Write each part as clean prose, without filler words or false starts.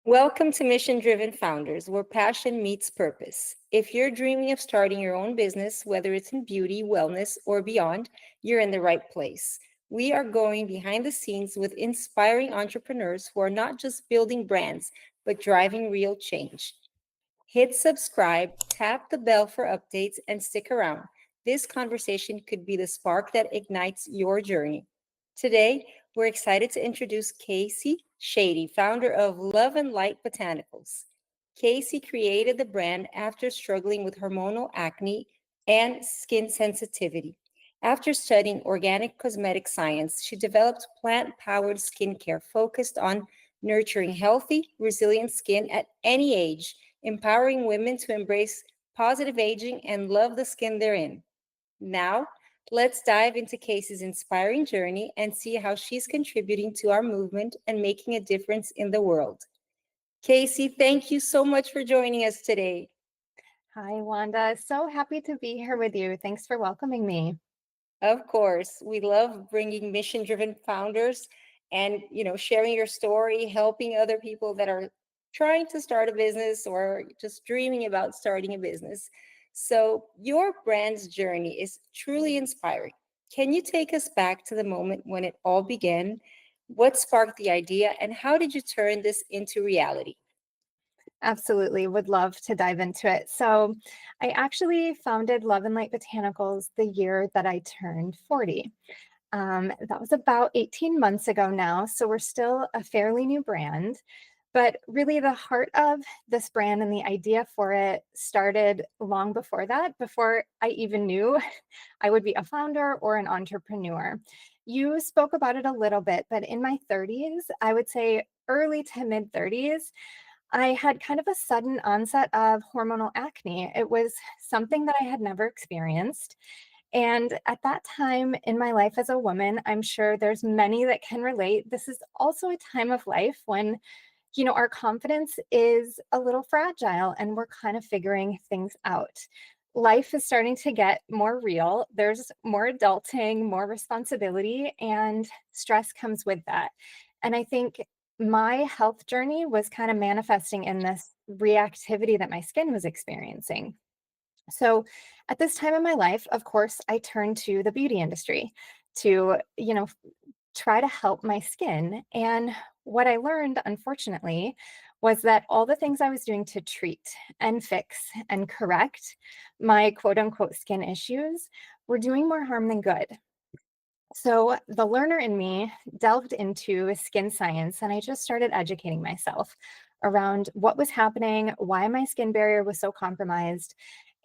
Welcome to Mission Driven Founders, where passion meets purpose. If you're dreaming of starting your own business, whether it's in beauty, wellness, or beyond, you're in the right place. We are going behind the scenes with inspiring entrepreneurs who are not just building brands, but driving real change. Hit subscribe, tap the bell for updates, and stick around. This conversation could be the spark that ignites your journey. Today, we're excited to introduce Kacie Schady, founder of Love and Light Botanicals. Kacie created the brand after struggling with hormonal acne and skin sensitivity. After studying organic cosmetic science, she developed plant powered skincare focused on nurturing healthy, resilient skin at any age, empowering women to embrace positive aging and love the skin they're in. Now, let's dive into Kacie's inspiring journey and see how she's contributing to our movement and making a difference in the world. Kacie, thank you so much for joining us today. Hi, Wanda. So happy to be here with you. Thanks for welcoming me. Of course, we love bringing mission-driven founders and, sharing your story, helping other people that are trying to start a business or just dreaming about starting a business. So, your brand's journey is truly inspiring. Can you take us back to the moment when it all began? What sparked the idea and how did you turn this into reality? Absolutely. Would love to dive into it. So, I actually founded Love and Light Botanicals the year that I turned 40. That was about 18 months ago now. So, we're still a fairly new brand. But really, the heart of this brand and the idea for it started long before that, before I even knew I would be a founder or an entrepreneur. You spoke about it a little bit, but in my 30s, I would say early to mid 30s, I had kind of a sudden onset of hormonal acne. It was something that I had never experienced. And at that time in my life as a woman, I'm sure there's many that can relate. This is also a time of life when our confidence is a little fragile and we're kind of figuring things out. Life is starting to get more real. There's more adulting, more responsibility, and stress comes with that. And I think my health journey was kind of manifesting in this reactivity that my skin was experiencing. So at this time in my life, of course, I turned to the beauty industry to, try to help my skin. And what I learned, unfortunately, was that all the things I was doing to treat and fix and correct my quote unquote skin issues were doing more harm than good. So the learner in me delved into skin science and I just started educating myself around what was happening, why my skin barrier was so compromised.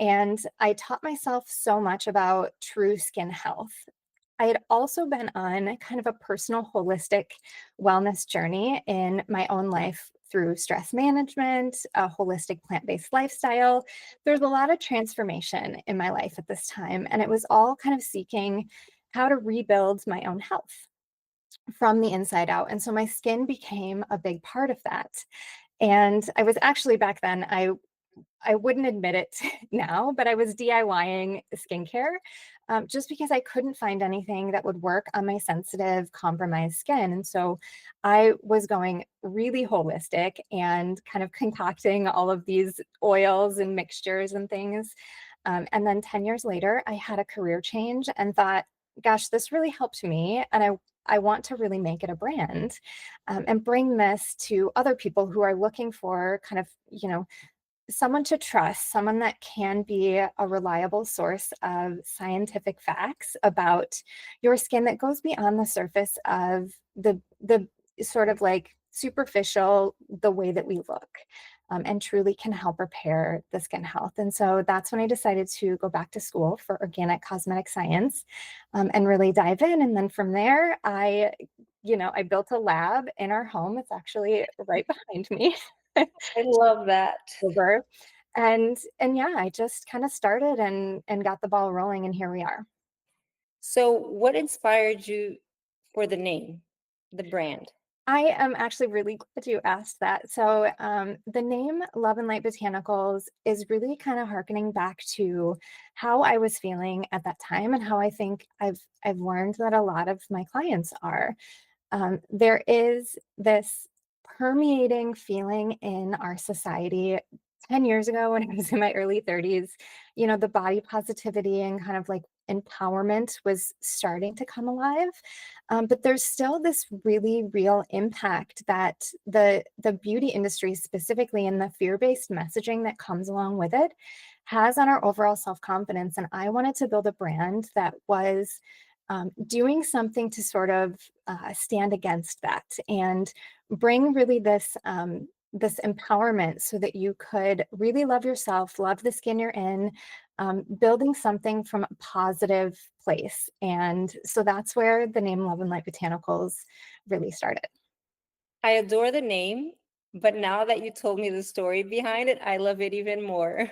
And I taught myself so much about true skin health. I had also been on kind of a personal holistic wellness journey in my own life through stress management, a holistic plant-based lifestyle. There's a lot of transformation in my life at this time, and it was all kind of seeking how to rebuild my own health from the inside out. And so my skin became a big part of that. And I was actually back then, I wouldn't admit it now, but I was DIYing skincare just because I couldn't find anything that would work on my sensitive, compromised skin. And so I was going really holistic and kind of concocting all of these oils and mixtures and things. And then 10 years later, I had a career change and thought, gosh, this really helped me. And I want to really make it a brand and bring this to other people who are looking for kind of, someone to trust, someone that can be a reliable source of scientific facts about your skin that goes beyond the surface of the sort of like superficial, the way that we look, and truly can help repair the skin health. And so that's when I decided to go back to school for organic cosmetic science and really dive in. And then from there, I built a lab in our home. It's actually right behind me. I love that. Over. And yeah, I just kind of started and got the ball rolling and here we are. So, what inspired you for the name, the brand? I am actually really glad you asked that. So the name Love and Light Botanicals is really kind of harkening back to how I was feeling at that time and how I think I've learned that a lot of my clients are. There is this permeating feeling in our society 10 years ago when I was in my early 30s. The body positivity and kind of like empowerment was starting to come alive. But there's still this really real impact that the beauty industry, specifically, and the fear-based messaging that comes along with it, has on our overall self-confidence. And I wanted to build a brand that was doing something to sort of stand against that and bring really this empowerment so that you could really love yourself, love the skin you're in, building something from a positive place. And so that's where the name Love and Light Botanicals really started. I adore the name, but now that you told me the story behind it, I love it even more.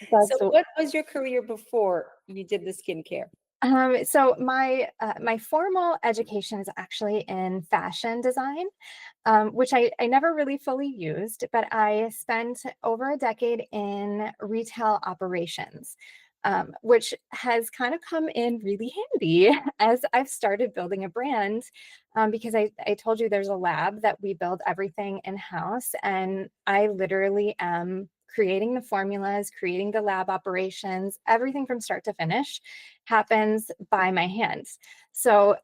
So, That's what was your career before you did the skincare? so my formal education is actually in fashion design, which I never really fully used, but I spent over a decade in retail operations, which has kind of come in really handy as I've started building a brand. Because I told you there's a lab that we build everything in house, and I literally am creating the formulas, creating the lab operations, everything from start to finish happens by my hands. So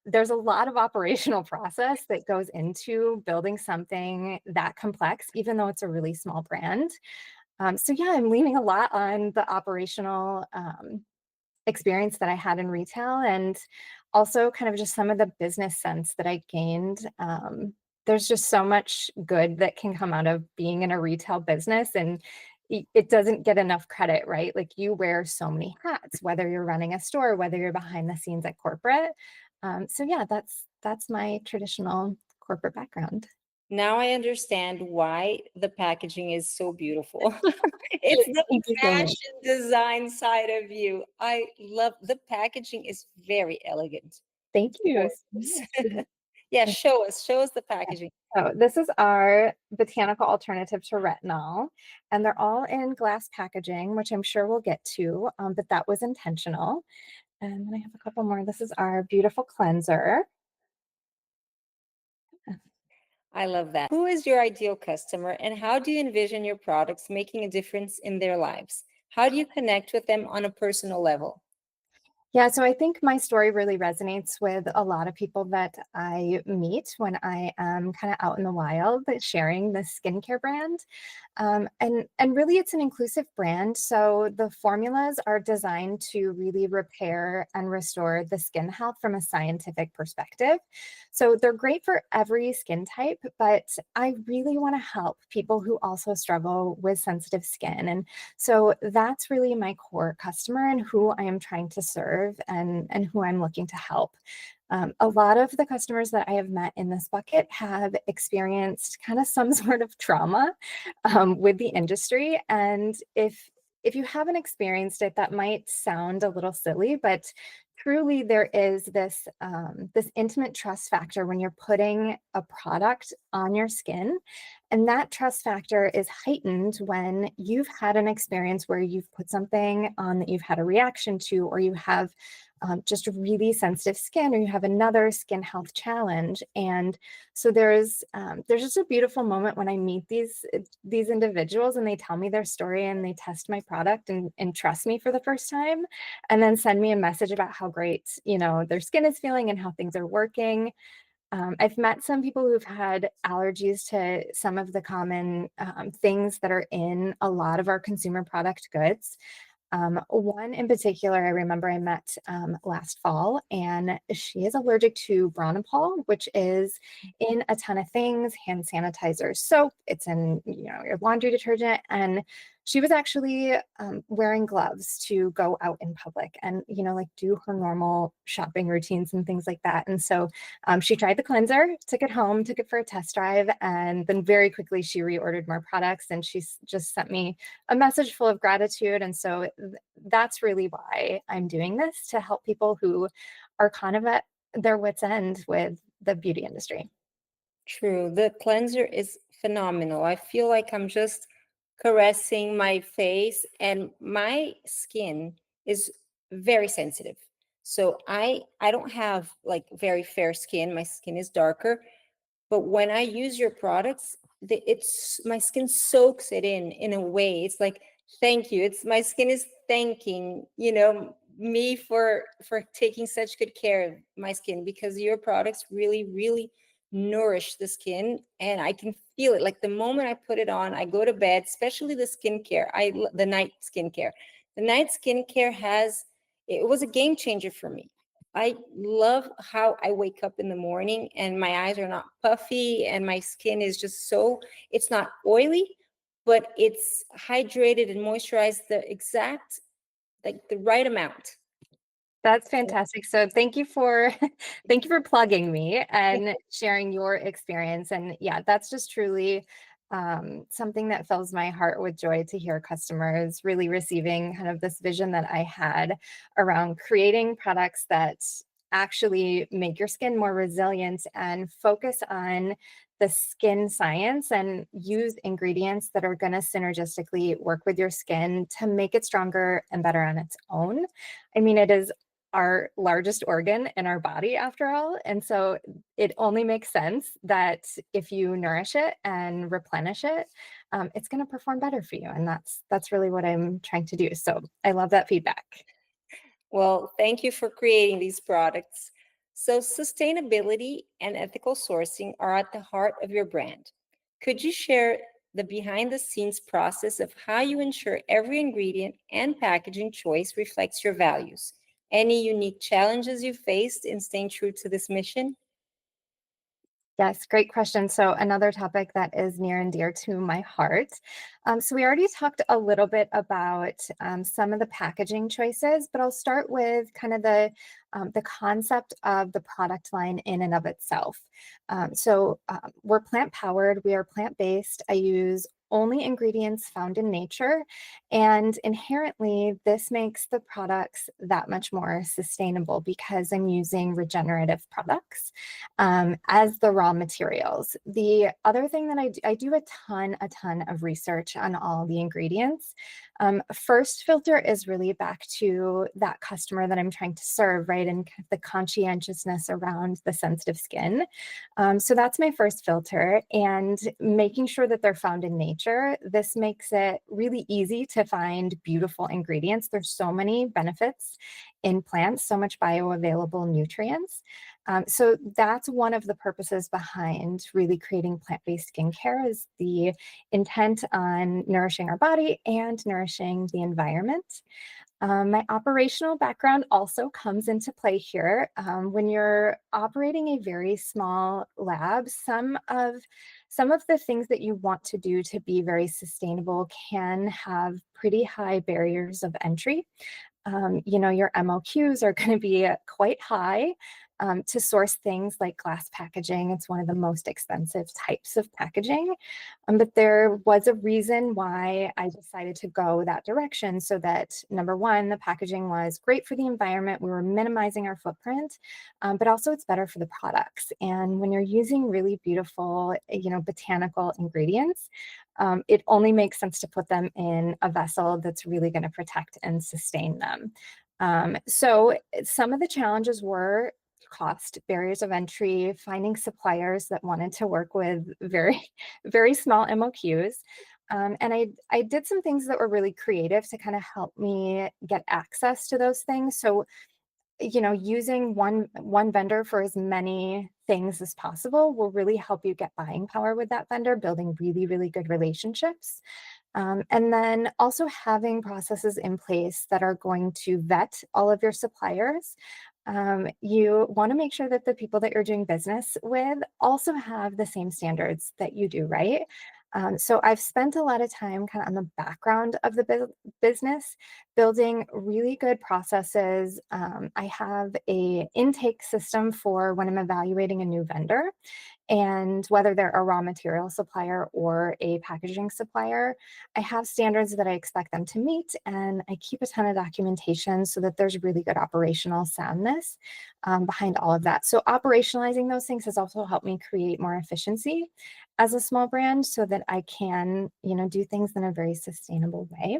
there's a lot of operational process that goes into building something that complex, even though it's a really small brand. So yeah, I'm leaning a lot on the operational experience that I had in retail, and also kind of just some of the business sense that I gained. There's just so much good that can come out of being in a retail business, and it doesn't get enough credit, right? Like, you wear so many hats, whether you're running a store, whether you're behind the scenes at corporate. So yeah, that's my traditional corporate background. Now I understand why the packaging is so beautiful. It's the Thank you so much. fashion design side of you. I love the packaging is very elegant, Thank you gorgeous. so much. Yeah, show us the packaging. So this is our botanical alternative to retinol, and they're all in glass packaging, which I'm sure we'll get to, but that was intentional. And then I have a couple more. This is our beautiful cleanser. I love that. Who is your ideal customer and how do you envision your products making a difference in their lives? How do you connect with them on a personal level? Yeah, so I think my story really resonates with a lot of people that I meet when I am kind of out in the wild sharing this skincare brand. And really, it's an inclusive brand. So the formulas are designed to really repair and restore the skin health from a scientific perspective. So they're great for every skin type, but I really want to help people who also struggle with sensitive skin. And so that's really my core customer and who I am trying to serve, and who I'm looking to help. A lot of the customers that I have met in this bucket have experienced kind of some sort of trauma with the industry. And if you haven't experienced it, that might sound a little silly, but truly there is this intimate trust factor when you're putting a product on your skin, and that trust factor is heightened when you've had an experience where you've put something on that you've had a reaction to, or you have just really sensitive skin, or you have another skin health challenge. And so there's just a beautiful moment when I meet these individuals and they tell me their story and they test my product and trust me for the first time, and then send me a message about how great their skin is feeling and how things are working. I've met some people who've had allergies to some of the common things that are in a lot of our consumer product goods. One in particular, I remember I met last fall, and she is allergic to Bronopol, which is in a ton of things, hand sanitizers, soap, it's in your laundry detergent, and she was actually wearing gloves to go out in public and like do her normal shopping routines and things like that. And so she tried the cleanser, took it home, took it for a test drive, and then very quickly she reordered more products, and she's just sent me a message full of gratitude. And so that's really why I'm doing this, to help people who are kind of at their wits' end with the beauty industry. True. The cleanser is phenomenal. I feel like I'm just caressing my face and my skin is very sensitive. So I don't have like very fair skin. My skin is darker, but when I use your products, it's my skin soaks it in a way. It's like, thank you. It's my skin is thanking, me for taking such good care of my skin, because your products really, really nourish the skin, and I can feel it. Like the moment I put it on, I go to bed, especially the skincare. The night skincare. The night skincare it was a game changer for me. I love how I wake up in the morning and my eyes are not puffy and my skin is just it's not oily, but it's hydrated and moisturized the exact, like the right amount. That's fantastic. So thank you for thank you for plugging me and sharing your experience. And yeah, that's just truly something that fills my heart with joy to hear customers really receiving kind of this vision that I had around creating products that actually make your skin more resilient and focus on the skin science and use ingredients that are going to synergistically work with your skin to make it stronger and better on its own. I mean, it is our largest organ in our body after all. And so it only makes sense that if you nourish it and replenish it, it's going to perform better for you. And that's really what I'm trying to do. So I love that feedback. Well, thank you for creating these products. So, sustainability and ethical sourcing are at the heart of your brand. Could you share the behind the scenes process of how you ensure every ingredient and packaging choice reflects your values? Any unique challenges you faced in staying true to this mission? Yes, great question. So another topic that is near and dear to my heart. So we already talked a little bit about some of the packaging choices, but I'll start with kind of the concept of the product line in and of itself. We're plant powered. We are plant based. I use only ingredients found in nature. And inherently, this makes the products that much more sustainable because I'm using regenerative products as the raw materials. The other thing that I do a ton of research on all the ingredients. First filter is really back to that customer that I'm trying to serve, right? And kind of the conscientiousness around the sensitive skin. So that's my first filter, and making sure that they're found in nature. This makes it really easy to find beautiful ingredients. There's so many benefits in plants, so much bioavailable nutrients. So that's one of the purposes behind really creating plant-based skincare, is the intent on nourishing our body and nourishing the environment. My operational background also comes into play here. When you're operating a very small lab, some of the things that you want to do to be very sustainable can have pretty high barriers of entry. Your MOQs are going to be quite high to source things like glass packaging. It's one of the most expensive types of packaging. But there was a reason why I decided to go that direction, so that number one, the packaging was great for the environment. We were minimizing our footprint, but also it's better for the products. And when you're using really beautiful, botanical ingredients, it only makes sense to put them in a vessel that's really going to protect and sustain them. So some of the challenges were cost, barriers of entry, finding suppliers that wanted to work with very, very small MOQs. And I did some things that were really creative to kind of help me get access to those things. So using one vendor for as many things as possible will really help you get buying power with that vendor, building really, really good relationships. And then also having processes in place that are going to vet all of your suppliers. You want to make sure that the people that you're doing business with also have the same standards that you do, right? So I've spent a lot of time kind of on the background of the business, building really good processes. I have a intake system for when I'm evaluating a new vendor, and whether they're a raw material supplier or a packaging supplier, I have standards that I expect them to meet, and I keep a ton of documentation so that there's really good operational soundness behind all of that. So operationalizing those things has also helped me create more efficiency as a small brand, so that I can, do things in a very sustainable way.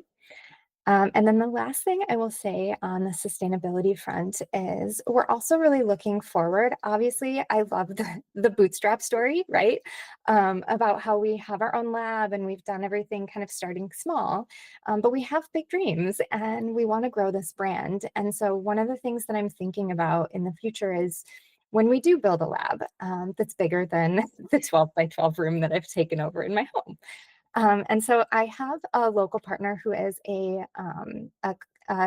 And then the last thing I will say on the sustainability front is we're also really looking forward. Obviously, I love the bootstrap story, right? About how we have our own lab and we've done everything kind of starting small, but we have big dreams and we want to grow this brand. And so, one of the things that I'm thinking about in the future is when we do build a lab that's bigger than the 12 by 12 room that I've taken over in my home. And so I have a local partner who is a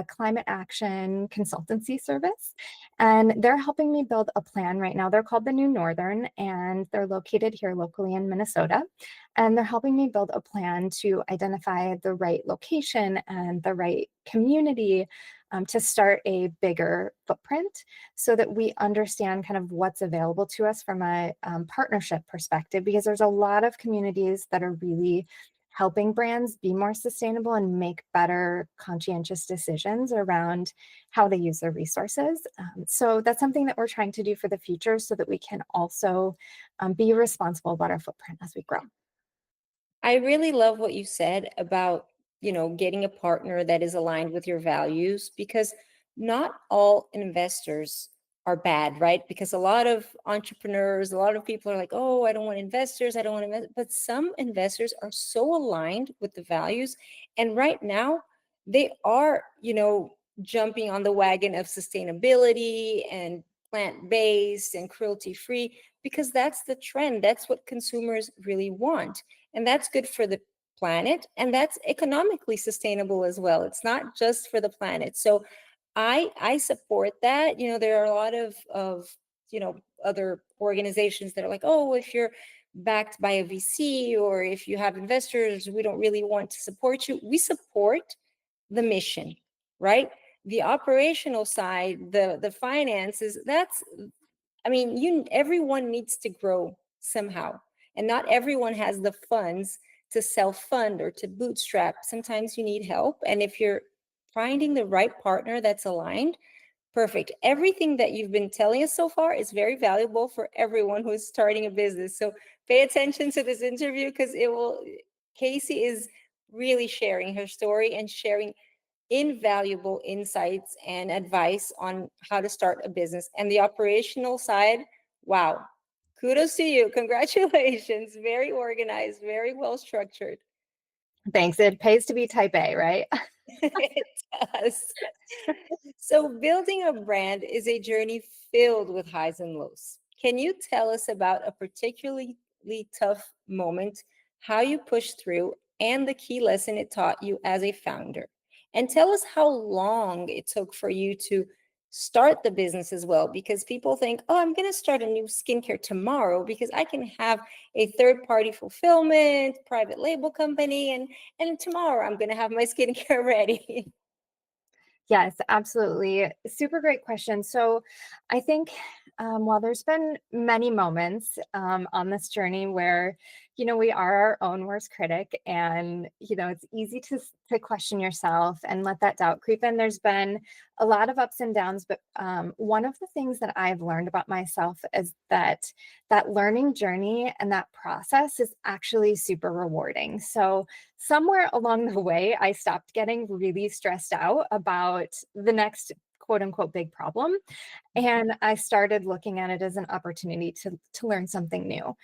climate action consultancy service, and they're helping me build a plan right now. They're called the New Northern, and they're located here locally in Minnesota. And they're helping me build a plan to identify the right location and the right community to start a bigger footprint so that we understand kind of what's available to us from a partnership perspective, because there's a lot of communities that are really helping brands be more sustainable and make better conscientious decisions around how they use their resources. So that's something that we're trying to do for the future so that we can also be responsible about our footprint as we grow. I really love what you said about, getting a partner that is aligned with your values, because not all investors are bad, right? Because a lot of entrepreneurs, a lot of people are like, "Oh, I don't want investors, I don't want to invest." But some investors are so aligned with the values, and right now they are, jumping on the wagon of sustainability and plant-based and cruelty-free, because that's the trend. That's what consumers really want. And that's good for the planet, and that's economically sustainable as well. It's not just for the planet. So I support that. There are a lot of other organizations that are like, "Oh, if you're backed by a VC or if you have investors, we don't really want to support you." We support the mission, right? The operational side, the finances, that's, I mean, everyone needs to grow somehow, and not everyone has the funds to self-fund or to bootstrap. Sometimes you need help, and if you're finding the right partner that's aligned, perfect. Everything that you've been telling us so far is very valuable for everyone who's starting a business. So pay attention to this interview, because it will. Kacie is really sharing her story and sharing invaluable insights and advice on how to start a business. And the operational side, wow, kudos to you. Congratulations. Very organized, very well structured. Thanks. It pays to be type A, right? It does. So, building a brand is a journey filled with highs and lows. Can you tell us about a particularly tough moment, how you pushed through, and the key lesson it taught you as a founder? And tell us how long it took for you to start the business as well, because people think, "Oh, I'm going to start a new skincare tomorrow because I can have a third party fulfillment, private label company, and tomorrow I'm going to have my skincare ready." Yes, absolutely. Super great question. So, I think while there's been many moments on this journey where, we are our own worst critic, and it's easy to question yourself and let that doubt creep in. There's been a lot of ups and downs, but one of the things that I've learned about myself is that learning journey and that process is actually super rewarding. So, somewhere along the way, I stopped getting really stressed out about the next quote unquote big problem. And I started looking at it as an opportunity to learn something new.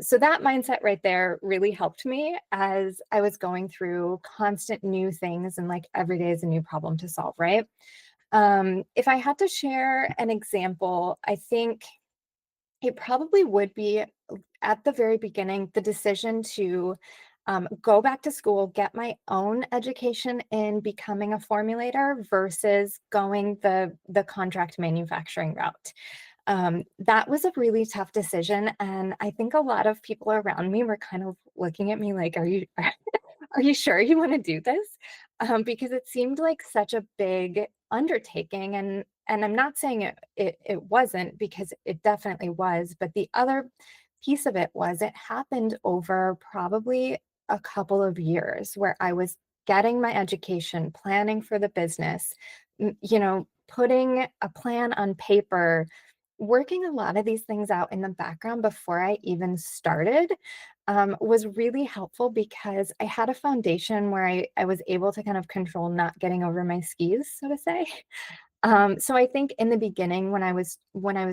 So that mindset right there really helped me as I was going through constant new things, and like every day is a new problem to solve, right? If I had to share an example, I think it probably would be at the very beginning, the decision to go back to school, get my own education in becoming a formulator versus going the contract manufacturing route. That was a really tough decision, and I think a lot of people around me were kind of looking at me like, "Are you are you sure you want to do this?" Because it seemed like such a big undertaking, and I'm not saying it wasn't, because it definitely was, but the other piece of it was it happened over probably a couple of years where I was getting my education, planning for the business, putting a plan on paper, working a lot of these things out in the background before I even started was really helpful because I had a foundation where I was able to kind of control not getting over my skis, so to say. So I think in the beginning when I was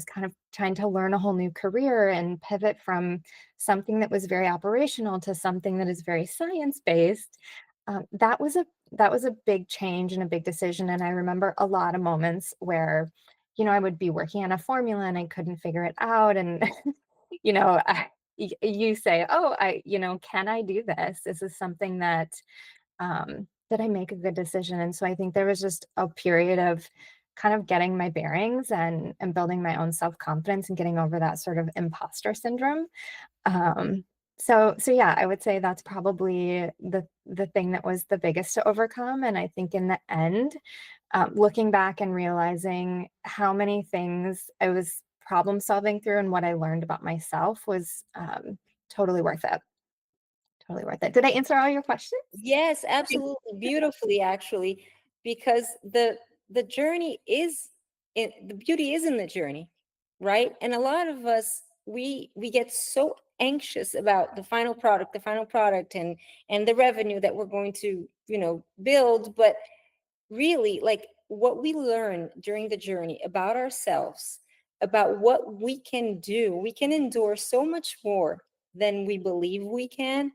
kind of trying to learn a whole new career and pivot from something that was very operational to something that is very science based, that was a big change and a big decision. And I remember a lot of moments where, I would be working on a formula and I couldn't figure it out, and you know, you say, "Oh, can I do this? Is this something that did I make a good decision?" And so I think there was just a period of kind of getting my bearings and building my own self-confidence and getting over that sort of imposter syndrome. Um, so yeah, I would say that's probably the thing that was the biggest to overcome. And I think in the end, looking back and realizing how many things I was problem solving through and what I learned about myself was totally worth it. Totally worth it. Did I answer all your questions? Yes, absolutely, beautifully, actually, because the journey is the beauty is in the journey, right? And a lot of us, we get so anxious about the final product, and the revenue that we're going to, build. But really, like, what we learn during the journey about ourselves, about what we can endure so much more than we believe we can.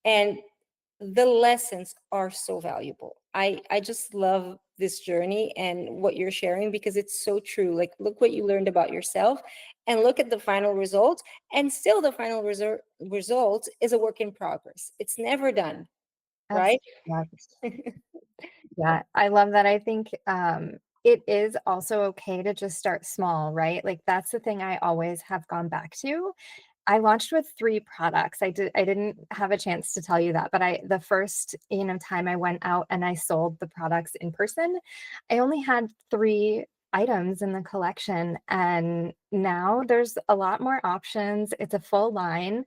And the lessons are so valuable. I just love this journey and what you're sharing, because it's so true. Like, look what you learned about yourself, and look at the final result. And still, the final result is a work in progress. It's never done, right? Absolutely. Yeah, I love that. I think, it is also okay to just start small, right? Like, that's the thing I always have gone back to. I launched with 3 products. I didn't have a chance to tell you that, but the first, time I went out and I sold the products in person, I only had 3 items in the collection, and now there's a lot more options. It's a full line,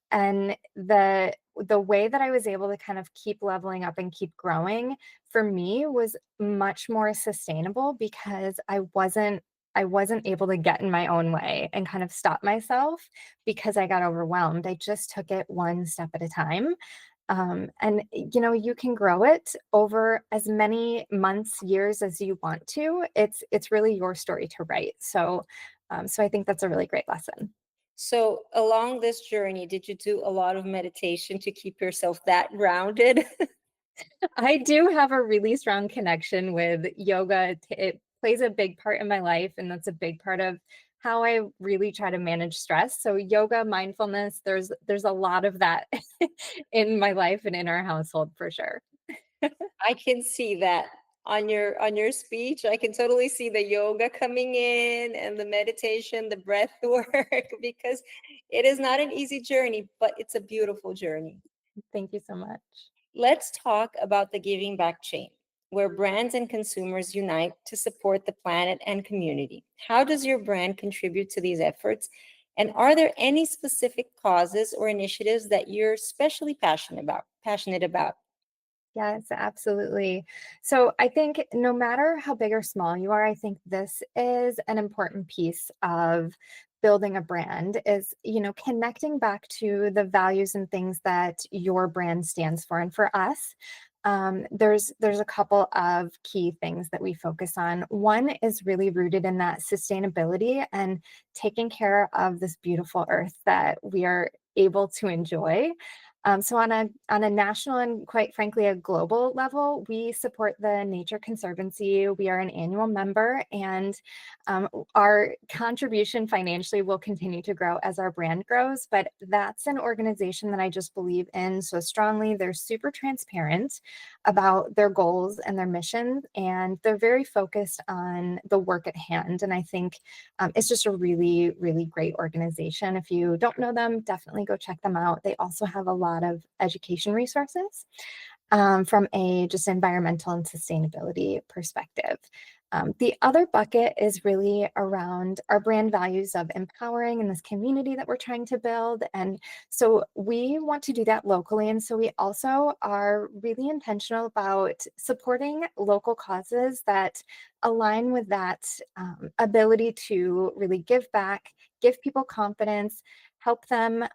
and the way that I was able to kind of keep leveling up and keep growing for me was much more sustainable because I wasn't able to get in my own way and kind of stop myself because I got overwhelmed. I just took it one step at a time. And you can grow it over as many months, years as you want to. It's really your story to write. So I think that's a really great lesson. So, along this journey, did you do a lot of meditation to keep yourself that grounded? I do have a really strong connection with yoga. It plays a big part in my life, and that's a big part of how I really try to manage stress. So yoga, mindfulness, there's a lot of that in my life and in our household for sure. I can see that on your speech. I can totally see the yoga coming in, and the meditation, the breath work, because it is not an easy journey, but it's a beautiful journey. Thank you so much. Let's talk about the giving back chain, where brands and consumers unite to support the planet and community. How does your brand contribute to these efforts? And are there any specific causes or initiatives that you're especially passionate about? Yes, absolutely. So I think no matter how big or small you are, I think this is an important piece of building a brand is, connecting back to the values and things that your brand stands for. And for us, there's a couple of key things that we focus on. One is really rooted in that sustainability and taking care of this beautiful earth that we are able to enjoy. So on a national and quite frankly a global level, we support the Nature Conservancy. We are an annual member, and our contribution financially will continue to grow as our brand grows. But that's an organization that I just believe in so strongly. They're super transparent about their goals and their missions, and they're very focused on the work at hand. And I think it's just a really, really great organization. If you don't know them, definitely go check them out. They also have a lot of education resources from a just environmental and sustainability perspective. The other bucket is really around our brand values of empowering and this community that we're trying to build. And so we want to do that locally. And so we also are really intentional about supporting local causes that align with that ability to really give back, give people confidence, help them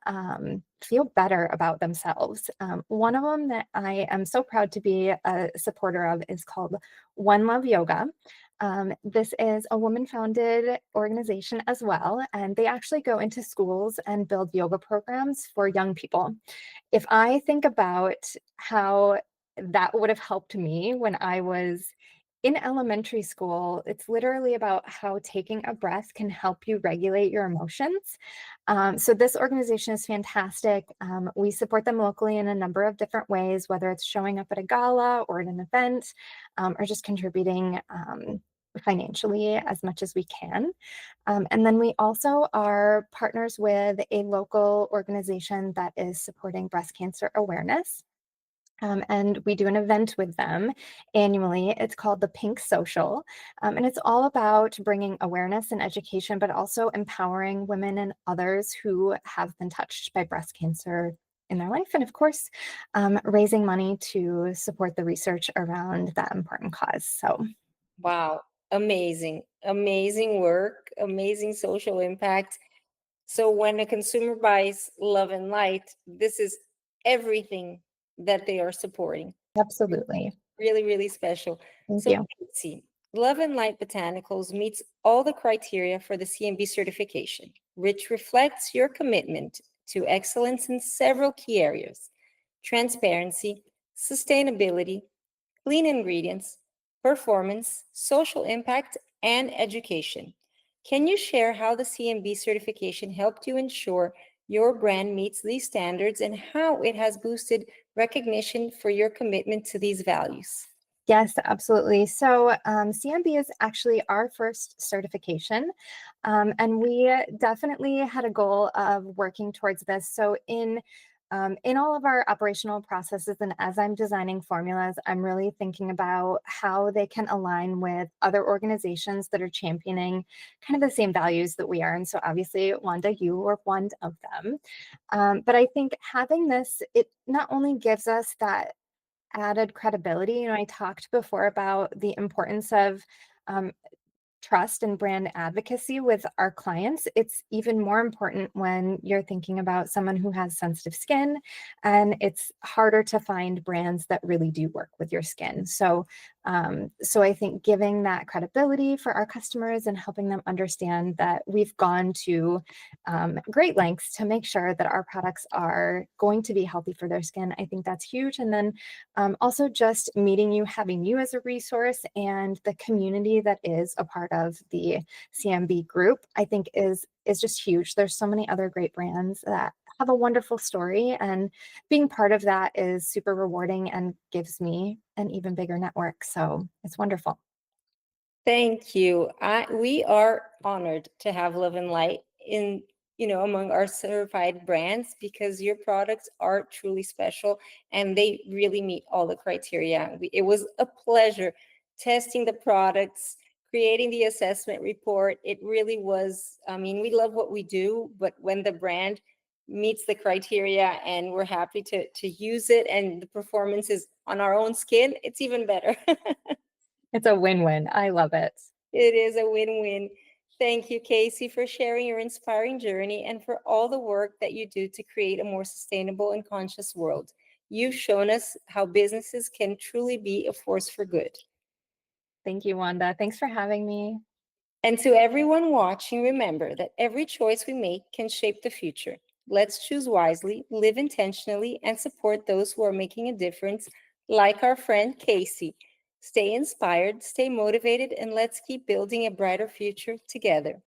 feel better about themselves. One of them that I am so proud to be a supporter of is called One Love Yoga. This is a woman-founded organization as well, and they actually go into schools and build yoga programs for young people. If I think about how that would have helped me when I was in elementary school, it's literally about how taking a breath can help you regulate your emotions. So this organization is fantastic. We support them locally in a number of different ways, whether it's showing up at a gala or at an event, or just contributing financially as much as we can. And then we also are partners with a local organization that is supporting breast cancer awareness. And we do an event with them annually. It's called the Pink Social. And it's all about bringing awareness and education, but also empowering women and others who have been touched by breast cancer in their life. And of course, raising money to support the research around that important cause. So Wow, amazing, amazing work, amazing social impact. So when a consumer buys Love and Light, this is everything that they are supporting. absolutely. Really, really special. Thank So you. Kacie, Love and Light Botanicals meets all the criteria for the CMB certification, which reflects your commitment to excellence in several key areas: transparency, sustainability, clean ingredients, performance, social impact, and education. Can you share how the CMB certification helped you ensure your brand meets these standards and how it has boosted recognition for your commitment to these values? Yes, absolutely. So CMB is actually our first certification, and we definitely had a goal of working towards this. So in all of our operational processes, and as I'm designing formulas, I'm really thinking about how they can align with other organizations that are championing kind of the same values that we are. And so obviously, Wanda, you were one of them. But I think having this, it not only gives us that added credibility. I talked before about the importance of um, trust and brand advocacy with our clients. It's even more important when you're thinking about someone who has sensitive skin, and it's harder to find brands that really do work with your skin. So I think giving that credibility for our customers and helping them understand that we've gone to great lengths to make sure that our products are going to be healthy for their skin, I think that's huge. And then also just meeting you, having you as a resource, and the community that is a part of the CMB group, I think is just huge. There's so many other great brands that have a wonderful story, and being part of that is super rewarding and gives me an even bigger network. So it's wonderful. Thank you. We are honored to have Love and Light in, among our certified brands because your products are truly special and they really meet all the criteria. It was a pleasure testing the products, creating the assessment report. It really was, I mean, we love what we do, but when the brand meets the criteria and we're happy to use it and the performance is on our own skin, it's even better. It's a win-win. I love it. It is a win-win. Thank you, Kacie, for sharing your inspiring journey and for all the work that you do to create a more sustainable and conscious world. You've shown us how businesses can truly be a force for good. Thank you, Wanda. Thanks for having me. And to everyone watching, remember that every choice we make can shape the future. Let's choose wisely, live intentionally, and support those who are making a difference, like our friend Kacie. Stay inspired, stay motivated, and let's keep building a brighter future together.